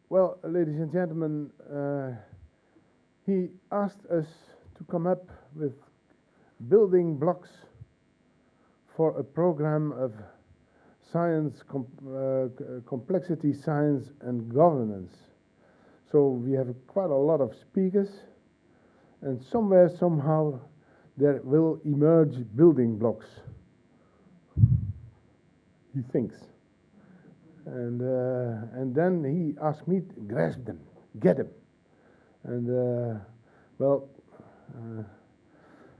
Well, ladies and gentlemen, he asked us to come up with building blocks for a program of science, complexity science and governance. So we have quite a lot of speakers, and somewhere, somehow, there will emerge building blocks, he thinks. And then he asked me to grasp them, get them. And well,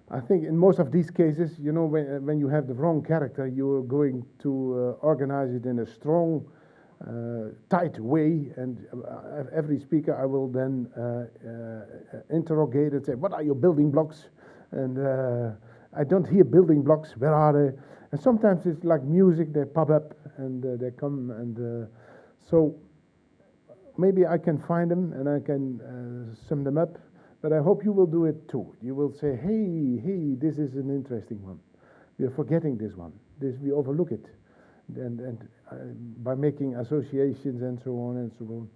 I think in most of these cases, you know, when you have the wrong character, you're going to organize it in a strong, tight way, and every speaker I will then interrogate and say, what are your building blocks? And I don't hear building blocks, where are they? And sometimes it's like music, they pop up and they come, and so maybe I can find them and I can sum them up. But I hope you will do it too. You will say, hey, this is an interesting one. We are forgetting this one. We overlook it. And by making associations and so on,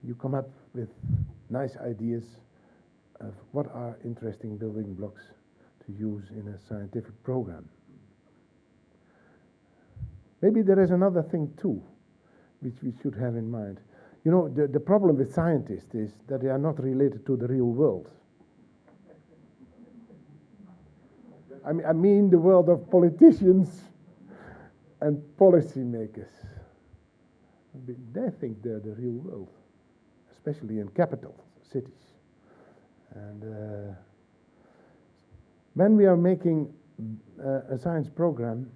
you come up with nice ideas of what are interesting building blocks to use in a scientific program. Maybe there is another thing too, which we should have in mind. You know, the problem with scientists is that they are not related to the real world. I mean the world of politicians and policymakers. They think they're the real world, especially in capital cities. And when we are making a science program,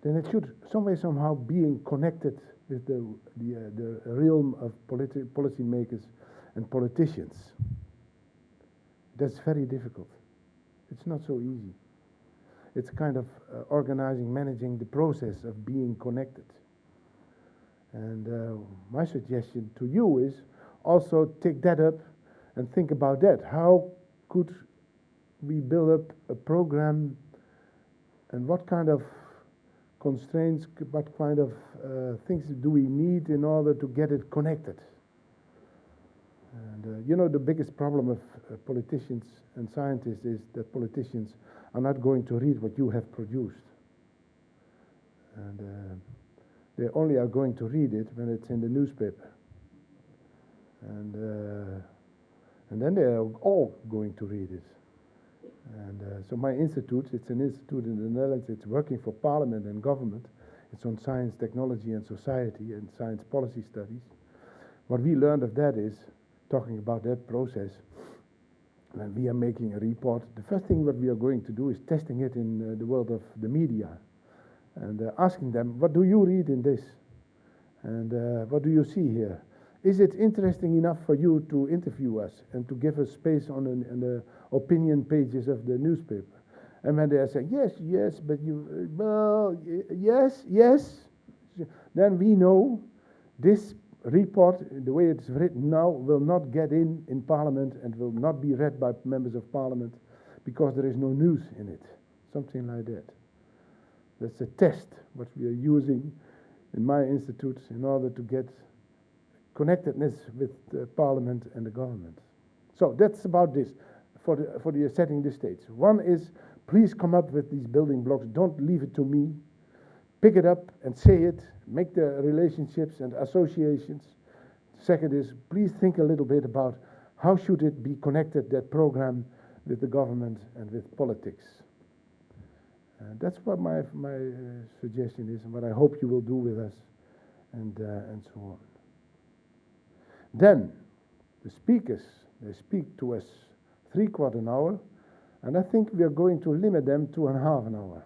then it should somehow be connected with the realm of policymakers and politicians. That's very difficult. It's not so easy. It's kind of organizing, managing the process of being connected. And my suggestion to you is also take that up and think about that. How could we build up a program, and what kind of constraints, what kind of things do we need in order to get it connected? And you know, the biggest problem of politicians and scientists is that politicians are not going to read what you have produced. And they only are going to read it when it's in the newspaper. And then they are all going to read it. And so my institute, it's an institute in the Netherlands, it's working for parliament and government. It's on science, technology and society and science policy studies. What we learned of that is, talking about that process, when we are making a report, the first thing what we are going to do is testing it in the world of the media. And asking them, what do you read in this? And what do you see here? Is it interesting enough for you to interview us and to give us space on the opinion pages of the newspaper? And when they say, yes, but you, well, yes, then we know this report, the way it's written now, will not get in Parliament and will not be read by members of Parliament because there is no news in it. Something like that. That's a test, what we are using in my institute in order to get connectedness with the Parliament and the government. So that's about this, for the setting the stage. One is, please come up with these building blocks. Don't leave it to me. Pick it up and say it. Make the relationships and associations. Second is, please think a little bit about how should it be connected, that program, with the government and with politics. That's what my suggestion is, and what I hope you will do with us, and so on. Then, the speakers, they speak to us 3/4 an hour, and I think we are going to limit them to 1/2 an hour.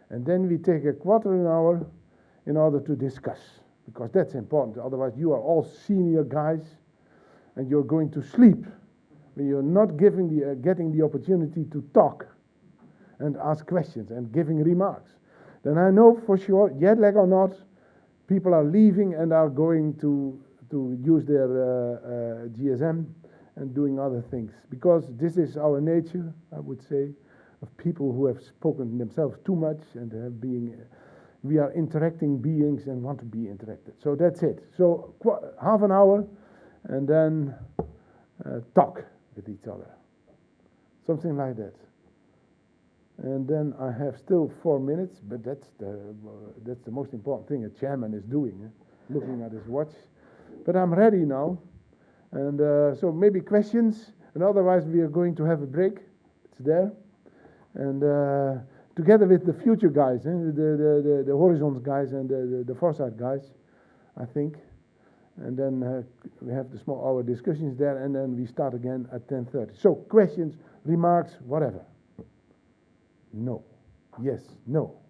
And then we take 1/4 an hour in order to discuss, because that's important. Otherwise, you are all senior guys, and you're going to sleep when you're not getting the opportunity to talk and ask questions and giving remarks. Then I know for sure, jet lag or not, people are leaving and are going to use their GSM and doing other things. Because this is our nature, I would say, of people who have spoken themselves too much and have been we are interacting beings and want to be interacted. So that's it. So half an hour, and then talk with each other. Something like that. And then I have still 4 minutes, but that's the most important thing a chairman is doing, looking at his watch. But I'm ready now. And so maybe questions, and otherwise we are going to have a break. It's there. And together with the future guys, the Horizons guys and the Foresight guys, I think. And then we have the small hour discussions there, and then we start again at 10:30. So questions, remarks, whatever. No. Yes. No.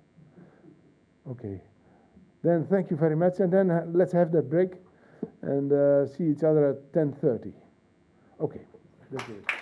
Okay. Then thank you very much, and then let's have that break and see each other at 10:30. Okay. That's it.